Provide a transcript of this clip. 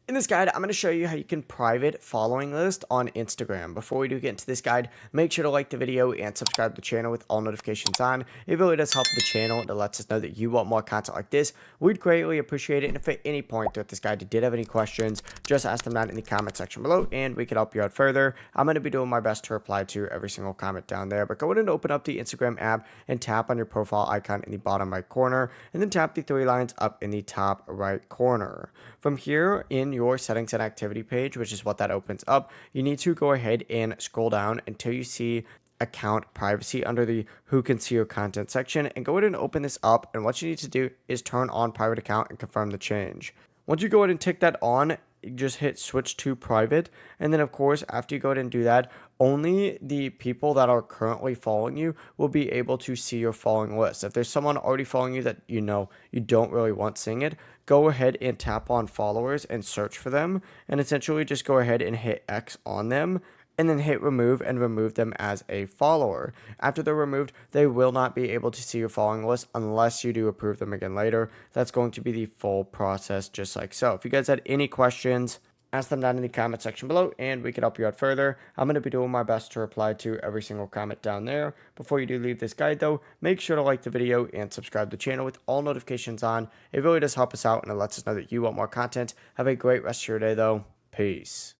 In this guide, I'm going to show you how you can private following list on Instagram. Before we do get into this guide, make sure to like the video and subscribe to the channel with all notifications on. It really does help the channel and it lets us know that you want more content like this. We'd greatly appreciate it. And if at any point throughout this guide you did have any questions, just ask them down in the comment section below and we can help you out further. I'm going to be doing my best to reply to every single comment down there. But go ahead and open up the Instagram app and tap on your profile icon in the bottom right corner and then tap the three lines up in the top right corner. From here in your settings and activity page, which is what that opens up, you need to go ahead and scroll down until you see account privacy under the who can see your content section, and go ahead and open this up. And what you need to do is turn on private account and confirm the change. Once you go ahead and tick that on, you just hit switch to private, and then of course after you go ahead and do that, only the people that are currently following you will be able to see your following list. If there's someone already following you that you know you don't really want seeing it, go ahead and tap on followers and search for them, and essentially just go ahead and hit X on them and then hit remove and remove them as a follower. After they're removed, they will not be able to see your following list unless you do approve them again later. That's going to be the full process, just like so. If you guys had any questions, ask them down in the comment section below and we can help you out further. I'm going to be doing my best to reply to every single comment down there. Before you do leave this guide though, make sure to like the video and subscribe to the channel with all notifications on. It really does help us out and it lets us know that you want more content. Have a great rest of your day though. Peace.